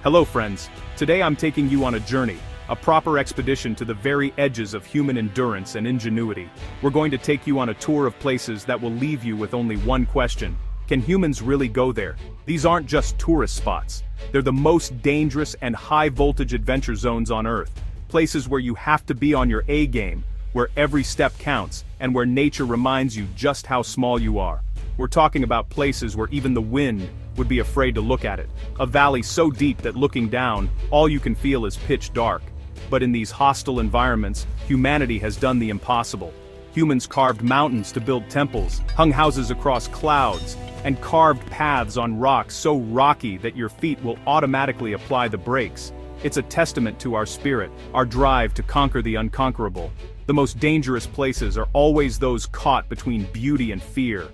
Hello friends, today I'm taking you on a journey, a proper expedition to the very edges of human endurance and ingenuity. We're going to take you on a tour of places that will leave you with only one question. Can humans really go there? These aren't just tourist spots. They're the most dangerous and high-voltage adventure zones on Earth. Places where you have to be on your A game, where every step counts, and where nature reminds you just how small you are. We're talking about places where even the wind would be afraid to look at it. A valley so deep that looking down, all you can feel is pitch dark. But in these hostile environments, humanity has done the impossible. Humans carved mountains to build temples, hung houses across clouds, and carved paths on rocks so rocky that your feet will automatically apply the brakes. It's a testament to our spirit, our drive to conquer the unconquerable. The most dangerous places are always those caught between beauty and fear.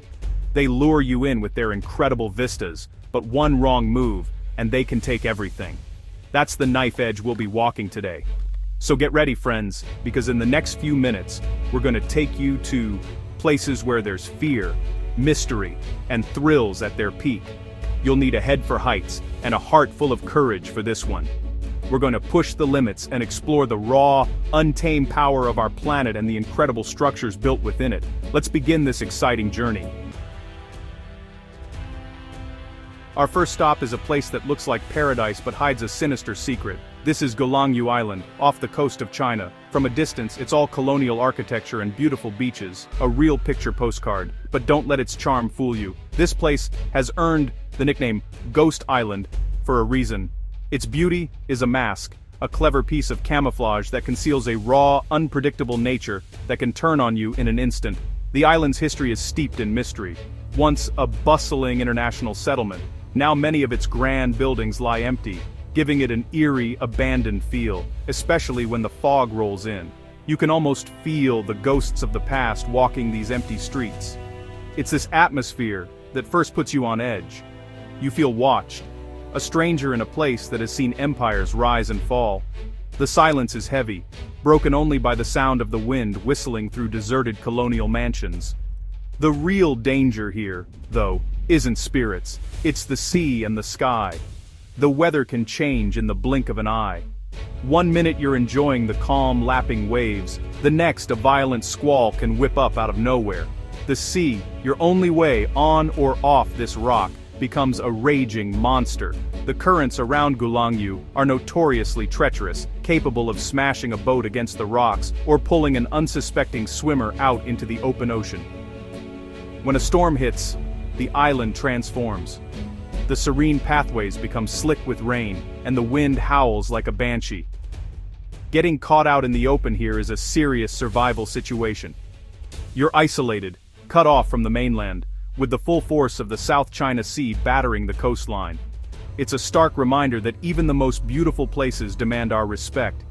They lure you in with their incredible vistas, but one wrong move, and they can take everything. That's the knife edge we'll be walking today. So get ready, friends, because in the next few minutes, we're going to take you to places where there's fear, mystery, and thrills at their peak. You'll need a head for heights and a heart full of courage for this one. We're going to push the limits and explore the raw, untamed power of our planet and the incredible structures built within it. Let's begin this exciting journey. Our first stop is a place that looks like paradise but hides a sinister secret. This is Gulangyu Island, off the coast of China. From a distance, it's all colonial architecture and beautiful beaches, a real picture postcard. But don't let its charm fool you. This place has earned the nickname Ghost Island for a reason. Its beauty is a mask, a clever piece of camouflage that conceals a raw, unpredictable nature that can turn on you in an instant. The island's history is steeped in mystery. Once a bustling international settlement, now many of its grand buildings lie empty, giving it an eerie, abandoned feel, especially when the fog rolls in. You can almost feel the ghosts of the past walking these empty streets. It's this atmosphere that first puts you on edge. You feel watched, a stranger in a place that has seen empires rise and fall. The silence is heavy, broken only by the sound of the wind whistling through deserted colonial mansions. The real danger here, though, isn't spirits, it's the sea and the sky. The weather can change in the blink of an eye. One minute you're enjoying the calm lapping waves, the next a violent squall can whip up out of nowhere. The sea, your only way on or off this rock, becomes a raging monster. The currents around Gulangyu are notoriously treacherous, capable of smashing a boat against the rocks or pulling an unsuspecting swimmer out into the open ocean. When a storm hits, the island transforms. The serene pathways become slick with rain, and the wind howls like a banshee. Getting caught out in the open here is a serious survival situation. You're isolated, cut off from the mainland, with the full force of the South China Sea battering the coastline. It's a stark reminder that even the most beautiful places demand our respect.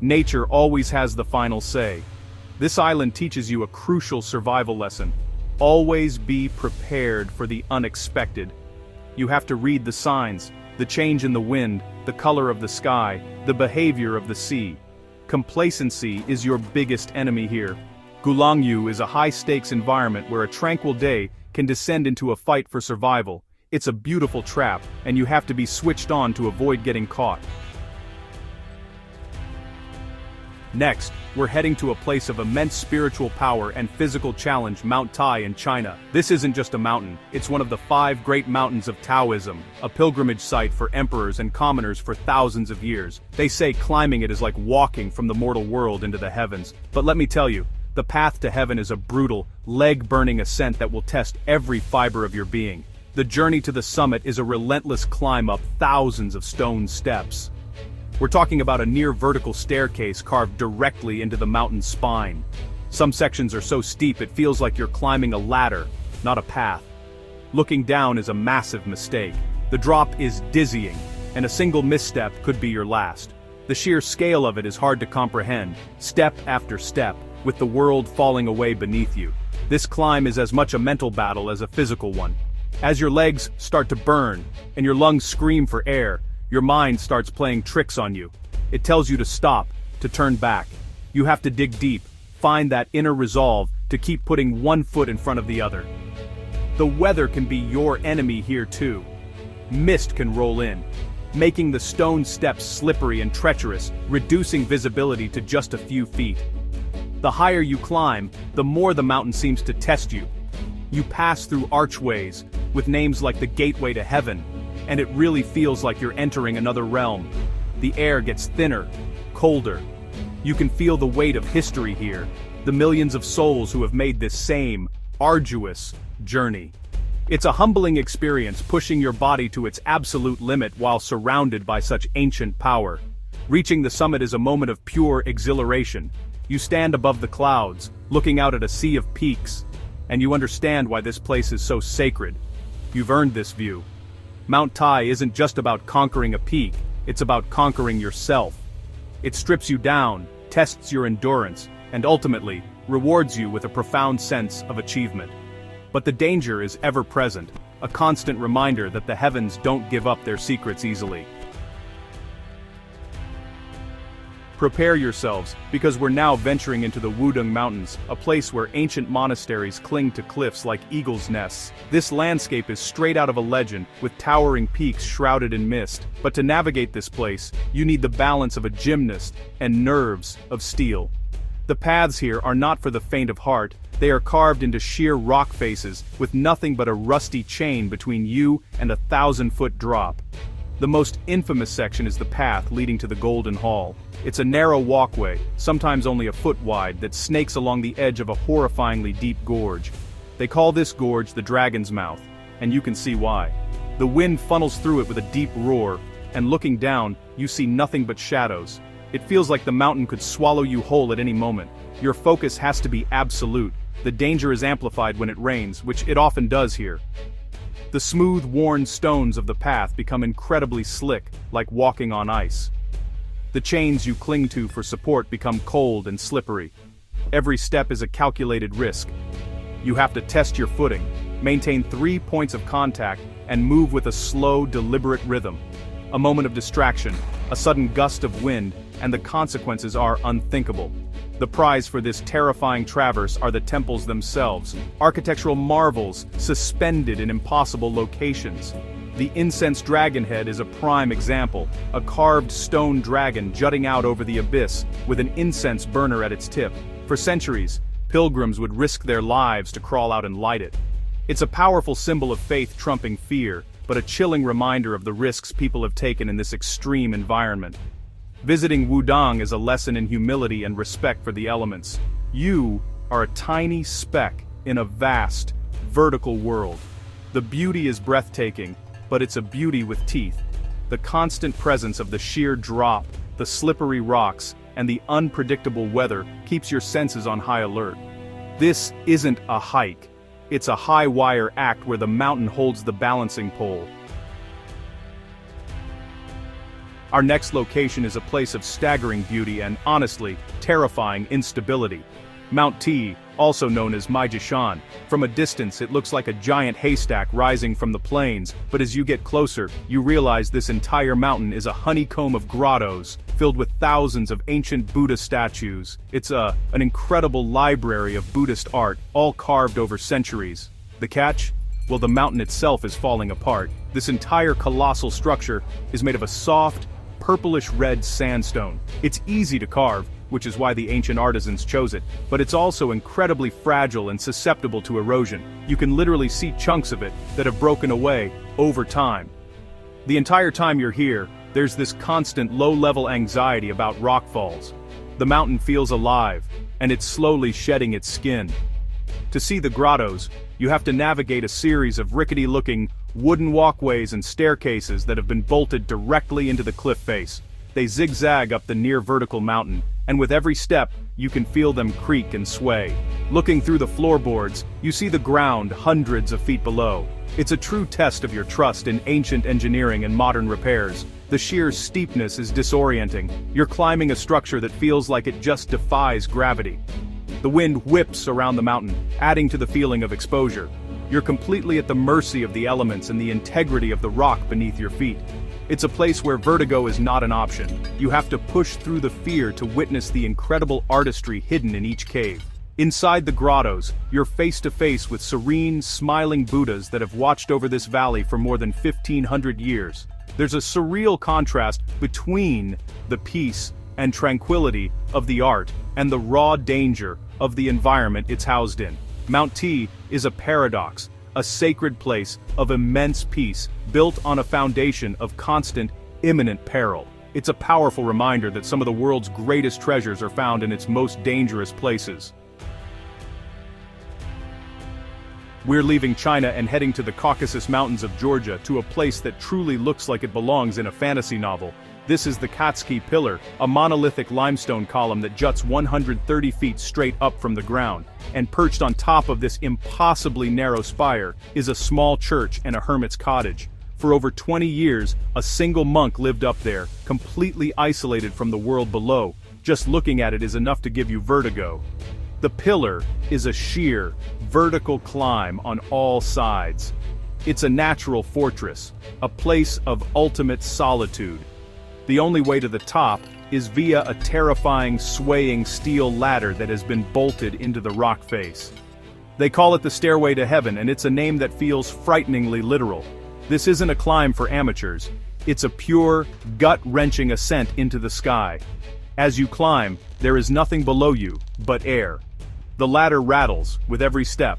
Nature always has the final say. This island teaches you a crucial survival lesson. Always be prepared for the unexpected. You have to read the signs, the change in the wind, the color of the sky, the behavior of the sea. Complacency is your biggest enemy here. Gulangyu is a high-stakes environment where a tranquil day can descend into a fight for survival. It's a beautiful trap, and you have to be switched on to avoid getting caught. Next, we're heading to a place of immense spiritual power and physical challenge, Mount Tai in China. This isn't just a mountain, it's one of the 5 great mountains of Taoism, a pilgrimage site for emperors and commoners for thousands of years. They say climbing it is like walking from the mortal world into the heavens. But let me tell you, the path to heaven is a brutal, leg-burning ascent that will test every fiber of your being. The journey to the summit is a relentless climb up thousands of stone steps. We're talking about a near-vertical staircase carved directly into the mountain's spine. Some sections are so steep it feels like you're climbing a ladder, not a path. Looking down is a massive mistake. The drop is dizzying, and a single misstep could be your last. The sheer scale of it is hard to comprehend, step after step, with the world falling away beneath you. This climb is as much a mental battle as a physical one. As your legs start to burn, and your lungs scream for air, your mind starts playing tricks on you. It tells you to stop, to turn back. You have to dig deep, find that inner resolve to keep putting one foot in front of the other. The weather can be your enemy here too. Mist can roll in. making the stone steps slippery and treacherous, reducing visibility to just a few feet. The higher you climb, the more the mountain seems to test you. You pass through archways, with names like the Gateway to Heaven, and it really feels like you're entering another realm. The air gets thinner, colder. You can feel the weight of history here, the millions of souls who have made this same, arduous journey. It's a humbling experience, pushing your body to its absolute limit while surrounded by such ancient power. Reaching the summit is a moment of pure exhilaration. You stand above the clouds, looking out at a sea of peaks, and you understand why this place is so sacred. You've earned this view. Mount Tai isn't just about conquering a peak, it's about conquering yourself. It strips you down, tests your endurance, and ultimately, rewards you with a profound sense of achievement. But the danger is ever present, a constant reminder that the heavens don't give up their secrets easily. Prepare yourselves, because we're now venturing into the Wudong Mountains, a place where ancient monasteries cling to cliffs like eagles' nests. This landscape is straight out of a legend, with towering peaks shrouded in mist. But to navigate this place, you need the balance of a gymnast and nerves of steel. The paths here are not for the faint of heart. They are carved into sheer rock faces, with nothing but a rusty chain between you and a 1,000-foot drop. The most infamous section is the path leading to the Golden Hall. It's a narrow walkway, sometimes only a foot wide, that snakes along the edge of a horrifyingly deep gorge. They call this gorge the Dragon's Mouth, and you can see why. The wind funnels through it with a deep roar, and looking down, you see nothing but shadows. It feels like the mountain could swallow you whole at any moment. Your focus has to be absolute. The danger is amplified when it rains, which it often does here. The smooth, worn stones of the path become incredibly slick, like walking on ice. The chains you cling to for support become cold and slippery. Every step is a calculated risk. You have to test your footing, maintain 3 points of contact, and move with a slow, deliberate rhythm. A moment of distraction, a sudden gust of wind, and the consequences are unthinkable. The prize for this terrifying traverse are the temples themselves, architectural marvels suspended in impossible locations. The incense dragon head is a prime example, a carved stone dragon jutting out over the abyss with an incense burner at its tip. For centuries, pilgrims would risk their lives to crawl out and light it. It's a powerful symbol of faith trumping fear, but a chilling reminder of the risks people have taken in this extreme environment. Visiting Wudong is a lesson in humility and respect for the elements. You are a tiny speck in a vast, vertical world. The beauty is breathtaking, but it's a beauty with teeth. The constant presence of the sheer drop, the slippery rocks, and the unpredictable weather keeps your senses on high alert. This isn't a hike. It's a high-wire act where the mountain holds the balancing pole. Our next location is a place of staggering beauty and, honestly, terrifying instability. Mount T, also known as Maijishan. From a distance it looks like a giant haystack rising from the plains, but as you get closer, you realize this entire mountain is a honeycomb of grottos, filled with thousands of ancient Buddha statues. It's an incredible library of Buddhist art, all carved over centuries. The catch? Well, the mountain itself is falling apart. This entire colossal structure is made of a soft, purplish-red sandstone. It's easy to carve, which is why the ancient artisans chose it, but it's also incredibly fragile and susceptible to erosion. You can literally see chunks of it that have broken away over time. The entire time you're here, there's this constant low-level anxiety about rock falls. The mountain feels alive, and it's slowly shedding its skin. To see the grottos, you have to navigate a series of rickety-looking wooden walkways and staircases that have been bolted directly into the cliff face. They zigzag up the near-vertical mountain, and with every step, you can feel them creak and sway. Looking through the floorboards, you see the ground hundreds of feet below. It's a true test of your trust in ancient engineering and modern repairs. The sheer steepness is disorienting. You're climbing a structure that feels like it just defies gravity. The wind whips around the mountain, adding to the feeling of exposure. You're completely at the mercy of the elements and the integrity of the rock beneath your feet. It's a place where vertigo is not an option. You have to push through the fear to witness the incredible artistry hidden in each cave. Inside the grottos, you're face to face with serene, smiling Buddhas that have watched over this valley for more than 1,500 years. There's a surreal contrast between the peace and tranquility of the art and the raw danger of the environment it's housed in. Mount T is a paradox, a sacred place of immense peace, built on a foundation of constant, imminent peril. It's a powerful reminder that some of the world's greatest treasures are found in its most dangerous places. We're leaving China and heading to the Caucasus Mountains of Georgia, to a place that truly looks like it belongs in a fantasy novel. This is the Katsky Pillar, a monolithic limestone column that juts 130 feet straight up from the ground, and perched on top of this impossibly narrow spire is a small church and a hermit's cottage. For over 20 years, a single monk lived up there, completely isolated from the world below. Just looking at it is enough to give you vertigo. The pillar is a sheer, vertical climb on all sides. It's a natural fortress, a place of ultimate solitude. The only way to the top is via a terrifying, swaying steel ladder that has been bolted into the rock face. They call it the Stairway to Heaven, and it's a name that feels frighteningly literal. This isn't a climb for amateurs. It's a pure, gut-wrenching ascent into the sky. As you climb, there is nothing below you but air. The ladder rattles with every step,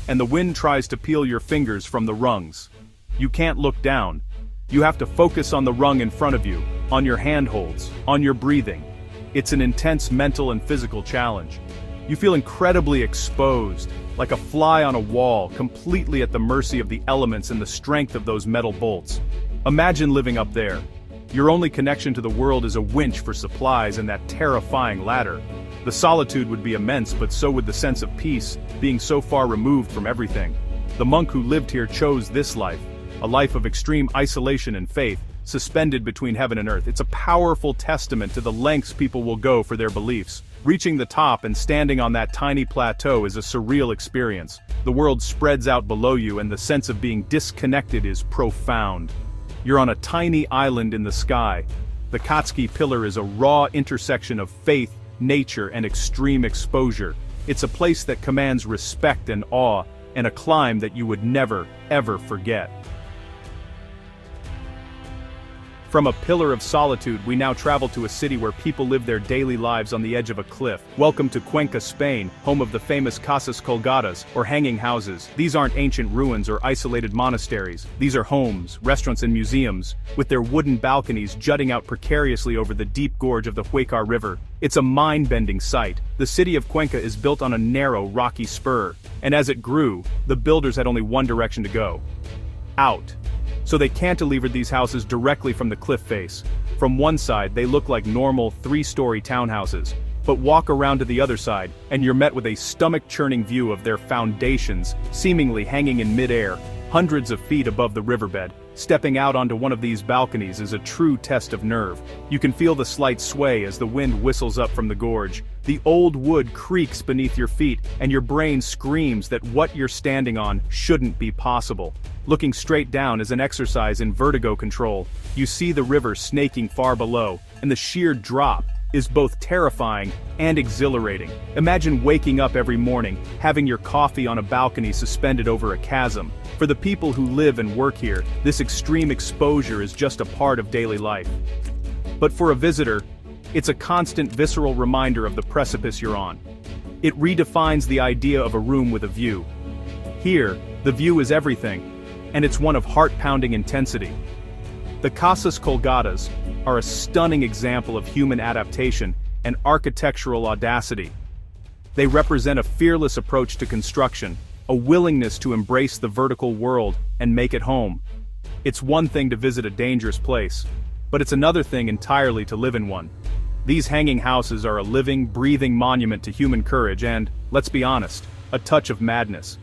and the wind tries to peel your fingers from the rungs. You can't look down. You have to focus on the rung in front of you, on your handholds, on your breathing. It's an intense mental and physical challenge. You feel incredibly exposed, like a fly on a wall, completely at the mercy of the elements and the strength of those metal bolts. Imagine living up there. Your only connection to the world is a winch for supplies and that terrifying ladder. The solitude would be immense, but so would the sense of peace, being so far removed from everything. The monk who lived here chose this life, a life of extreme isolation and faith, suspended between heaven and earth. It's a powerful testament to the lengths people will go for their beliefs. Reaching the top and standing on that tiny plateau is a surreal experience. The world spreads out below you, and the sense of being disconnected is profound. You're on a tiny island in the sky. The Katsky Pillar is a raw intersection of faith, nature, and extreme exposure. It's a place that commands respect and awe, and a climb that you would never, ever forget. From a pillar of solitude, we now travel to a city where people live their daily lives on the edge of a cliff. Welcome to Cuenca, Spain, home of the famous Casas Colgadas, or hanging houses. These aren't ancient ruins or isolated monasteries. These are homes, restaurants, and museums, with their wooden balconies jutting out precariously over the deep gorge of the Huecar River. It's a mind-bending sight. The city of Cuenca is built on a narrow, rocky spur, and as it grew, the builders had only one direction to go: out. So they cantilevered these houses directly from the cliff face. From one side, they look like normal 3-story townhouses, but walk around to the other side, and you're met with a stomach-churning view of their foundations, seemingly hanging in mid-air, hundreds of feet above the riverbed. Stepping out onto one of these balconies is a true test of nerve. You can feel the slight sway as the wind whistles up from the gorge. The old wood creaks beneath your feet, and your brain screams that what you're standing on shouldn't be possible. Looking straight down is an exercise in vertigo control. You see the river snaking far below, and the sheer drop is both terrifying and exhilarating. Imagine waking up every morning, having your coffee on a balcony suspended over a chasm. For the people who live and work here, this extreme exposure is just a part of daily life. But for a visitor, it's a constant visceral reminder of the precipice you're on. It redefines the idea of a room with a view. Here, the view is everything, and it's one of heart-pounding intensity. The Casas Colgadas are a stunning example of human adaptation and architectural audacity. They represent a fearless approach to construction, a willingness to embrace the vertical world and make it home. It's one thing to visit a dangerous place, but it's another thing entirely to live in one. These hanging houses are a living, breathing monument to human courage and, let's be honest, a touch of madness.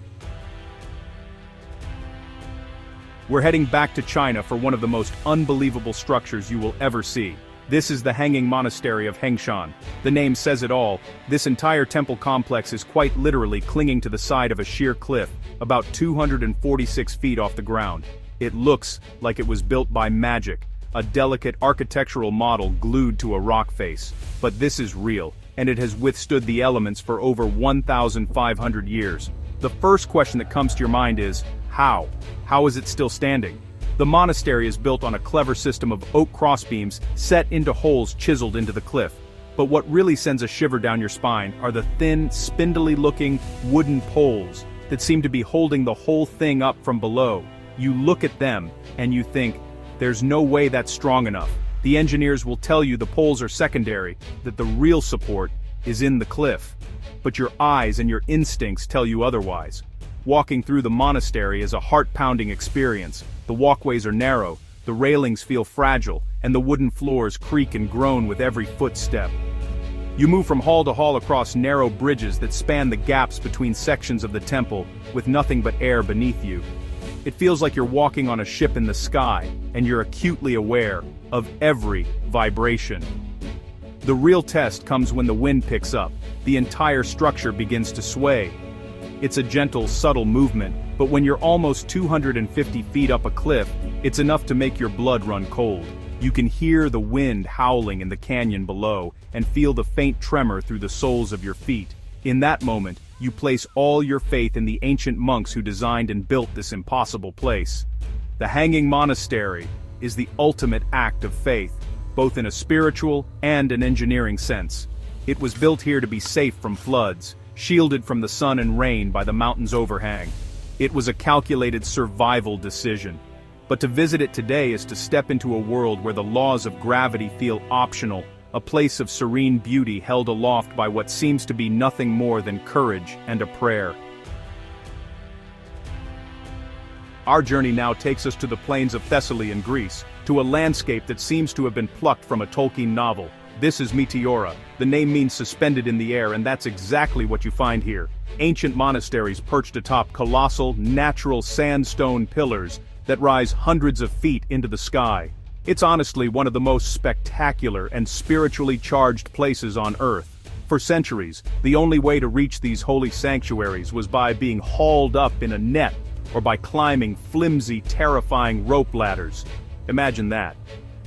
We're heading back to China for one of the most unbelievable structures you will ever see. This is the Hanging Monastery of Hengshan. The name says it all. This entire temple complex is quite literally clinging to the side of a sheer cliff, about 246 feet off the ground. It looks like it was built by magic, a delicate architectural model glued to a rock face. But this is real, and it has withstood the elements for over 1,500 years. The first question that comes to your mind is, how? How is it still standing? The monastery is built on a clever system of oak crossbeams set into holes chiseled into the cliff. But what really sends a shiver down your spine are the thin, spindly-looking wooden poles that seem to be holding the whole thing up from below. You look at them, and you think, there's no way that's strong enough. The engineers will tell you the poles are secondary, that the real support is in the cliff. But your eyes and your instincts tell you otherwise. Walking through the monastery is a heart-pounding experience. The walkways are narrow, the railings feel fragile, and the wooden floors creak and groan with every footstep. You move from hall to hall across narrow bridges that span the gaps between sections of the temple, with nothing but air beneath you. It feels like you're walking on a ship in the sky, and you're acutely aware of every vibration. The real test comes when the wind picks up. The entire structure begins to sway. It's a gentle, subtle movement, but when you're almost 250 feet up a cliff, it's enough to make your blood run cold. You can hear the wind howling in the canyon below, and feel the faint tremor through the soles of your feet. In that moment, you place all your faith in the ancient monks who designed and built this impossible place. The Hanging Monastery is the ultimate act of faith, both in a spiritual and an engineering sense. It was built here to be safe from floods, shielded from the sun and rain by the mountain's overhang. It was a calculated survival decision. But to visit it today is to step into a world where the laws of gravity feel optional, a place of serene beauty held aloft by what seems to be nothing more than courage and a prayer. Our journey now takes us to the plains of Thessaly in Greece, to a landscape that seems to have been plucked from a Tolkien novel. This is Meteora. The name means suspended in the air, and that's exactly what you find here. Ancient monasteries perched atop colossal, natural sandstone pillars that rise hundreds of feet into the sky. It's honestly one of the most spectacular and spiritually charged places on Earth. For centuries, the only way to reach these holy sanctuaries was by being hauled up in a net or by climbing flimsy, terrifying rope ladders. Imagine that.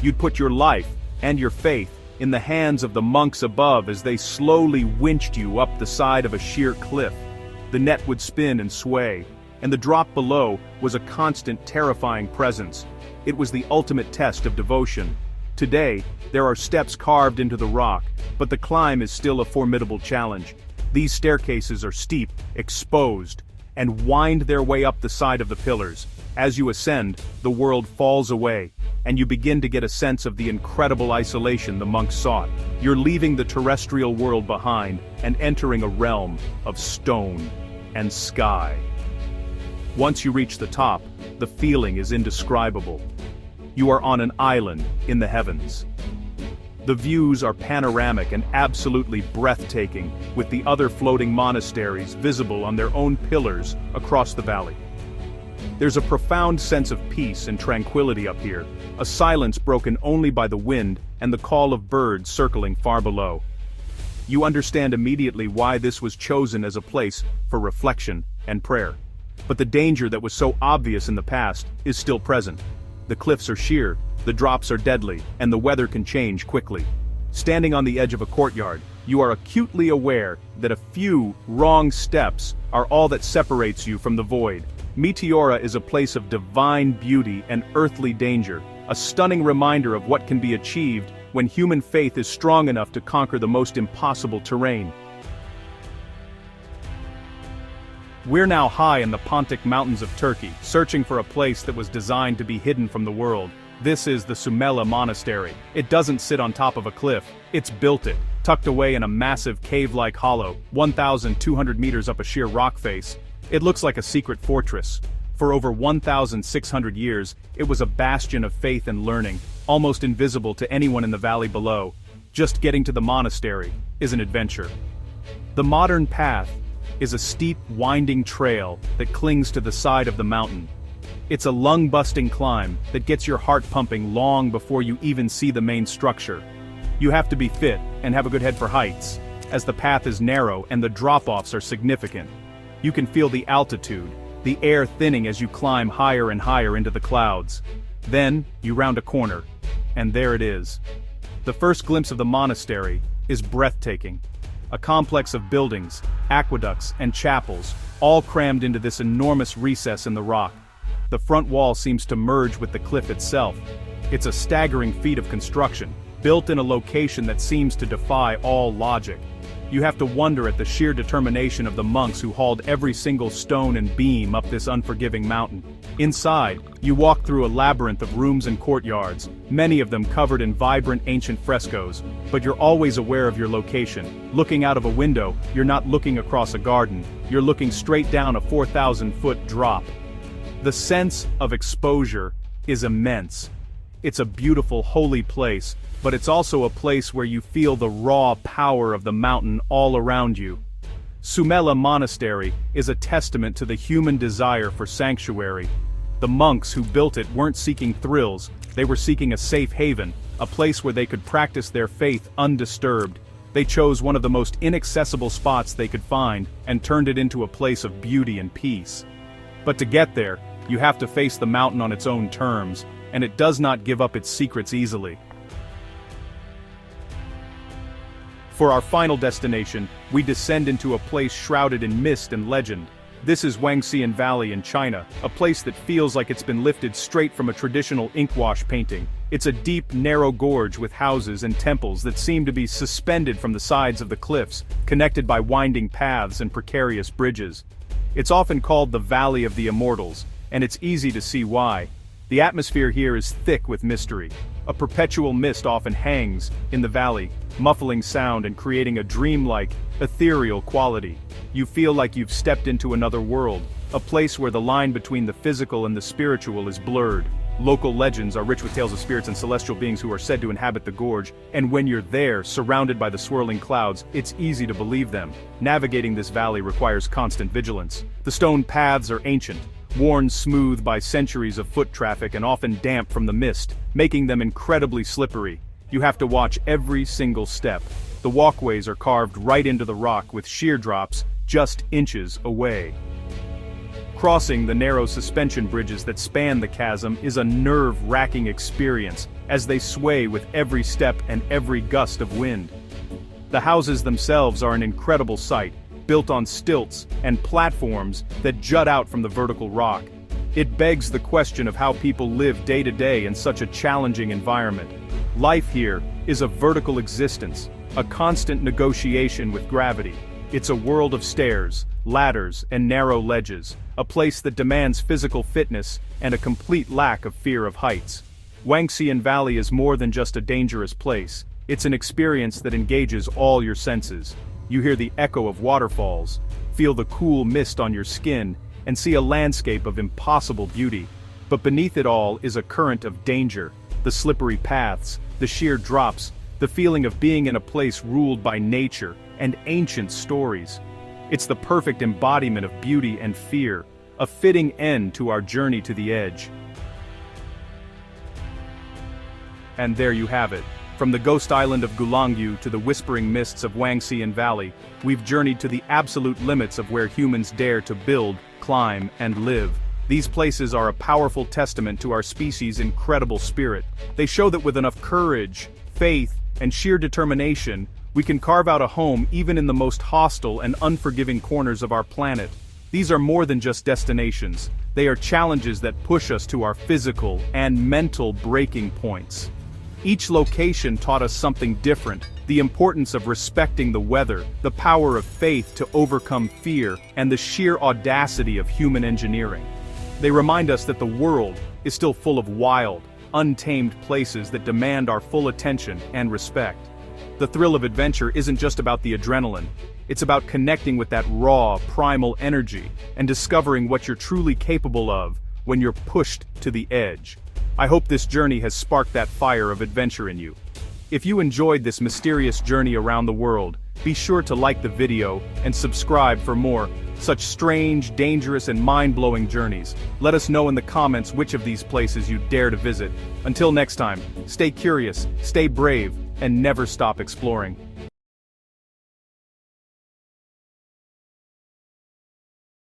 You'd put your life and your faith in the hands of the monks above as they slowly winched you up the side of a sheer cliff. The net would spin and sway, and the drop below was a constant, terrifying presence. It was the ultimate test of devotion. Today, there are steps carved into the rock, but the climb is still a formidable challenge. These staircases are steep, exposed, and wind their way up the side of the pillars. As you ascend, the world falls away, and you begin to get a sense of the incredible isolation the monks sought. You're leaving the terrestrial world behind and entering a realm of stone and sky. Once you reach the top, the feeling is indescribable. You are on an island in the heavens. The views are panoramic and absolutely breathtaking, with the other floating monasteries visible on their own pillars across the valley. There's a profound sense of peace and tranquility up here, a silence broken only by the wind and the call of birds circling far below. You understand immediately why this was chosen as a place for reflection and prayer. But the danger that was so obvious in the past is still present. The cliffs are sheer, the drops are deadly, and the weather can change quickly. Standing on the edge of a courtyard, you are acutely aware that a few wrong steps are all that separates you from the void. Meteora is a place of divine beauty and earthly danger, a stunning reminder of what can be achieved when human faith is strong enough to conquer the most impossible terrain. We're now high in the Pontic Mountains of Turkey, searching for a place that was designed to be hidden from the world. This is the Sumela Monastery. It doesn't sit on top of a cliff, it's built it, tucked away in a massive cave-like hollow, 1,200 meters up a sheer rock face. It looks like a secret fortress. For over 1,600 years, it was a bastion of faith and learning, almost invisible to anyone in the valley below. Just getting to the monastery is an adventure. The modern path is a steep, winding trail that clings to the side of the mountain. It's a lung-busting climb that gets your heart pumping long before you even see the main structure. You have to be fit and have a good head for heights, as the path is narrow and the drop-offs are significant. You can feel the altitude, the air thinning as you climb higher and higher into the clouds. Then, you round a corner, and there it is. The first glimpse of the monastery is breathtaking. a complex of buildings, aqueducts, and chapels, all crammed into this enormous recess in the rock. The front wall seems to merge with the cliff itself. It's a staggering feat of construction, built in a location that seems to defy all logic. You have to wonder at the sheer determination of the monks who hauled every single stone and beam up this unforgiving mountain. Inside, you walk through a labyrinth of rooms and courtyards, many of them covered in vibrant ancient frescoes, but you're always aware of your location. Looking out of a window, you're not looking across a garden, you're looking straight down a 4,000-foot drop. The sense of exposure is immense. It's a beautiful, holy place, but it's also a place where you feel the raw power of the mountain all around you. Sumela Monastery is a testament to the human desire for sanctuary. The monks who built it weren't seeking thrills, they were seeking a safe haven, a place where they could practice their faith undisturbed. They chose one of the most inaccessible spots they could find and turned it into a place of beauty and peace. But to get there, you have to face the mountain on its own terms, and it does not give up its secrets easily. For our final destination, we descend into a place shrouded in mist and legend. This is Wangxian Valley in China, a place that feels like it's been lifted straight from a traditional inkwash painting. It's a deep, narrow gorge with houses and temples that seem to be suspended from the sides of the cliffs, connected by winding paths and precarious bridges. It's often called the Valley of the Immortals, and it's easy to see why. The atmosphere here is thick with mystery. A perpetual mist often hangs in the valley, muffling sound and creating a dreamlike, ethereal quality. You feel like you've stepped into another world, a place where the line between the physical and the spiritual is blurred. Local legends are rich with tales of spirits and celestial beings who are said to inhabit the gorge, and when you're there, surrounded by the swirling clouds, it's easy to believe them. Navigating this valley requires constant vigilance. The stone paths are ancient, worn smooth by centuries of foot traffic and often damp from the mist, making them incredibly slippery. You have to watch every single step. The walkways are carved right into the rock with sheer drops just inches away. Crossing the narrow suspension bridges that span the chasm is a nerve-wracking experience as they sway with every step and every gust of wind. The houses themselves are an incredible sight, built on stilts and platforms that jut out from the vertical rock. It begs the question of how people live day to day in such a challenging environment. Life here is a vertical existence, a constant negotiation with gravity. It's a world of stairs, ladders, and narrow ledges, a place that demands physical fitness and a complete lack of fear of heights. Wangxian Valley is more than just a dangerous place. It's an experience that engages all your senses. You hear the echo of waterfalls, feel the cool mist on your skin, and see a landscape of impossible beauty. But beneath it all is a current of danger, the slippery paths, the sheer drops, the feeling of being in a place ruled by nature and ancient stories. It's the perfect embodiment of beauty and fear, a fitting end to our journey to the edge. And there you have it. From the ghost island of Gulangyu to the whispering mists of Wangxian Valley, we've journeyed to the absolute limits of where humans dare to build, climb, and live. These places are a powerful testament to our species' incredible spirit. They show that with enough courage, faith, and sheer determination, we can carve out a home even in the most hostile and unforgiving corners of our planet. These are more than just destinations. They are challenges that push us to our physical and mental breaking points. Each location taught us something different, the importance of respecting the weather, the power of faith to overcome fear, and the sheer audacity of human engineering. They remind us that the world is still full of wild, untamed places that demand our full attention and respect. The thrill of adventure isn't just about the adrenaline, it's about connecting with that raw, primal energy and discovering what you're truly capable of when you're pushed to the edge. I hope this journey has sparked that fire of adventure in you. If you enjoyed this mysterious journey around the world, be sure to like the video and subscribe for more such strange, dangerous, and mind-blowing journeys. Let us know in the comments which of these places you dare to visit. Until next time, stay curious, stay brave, and never stop exploring.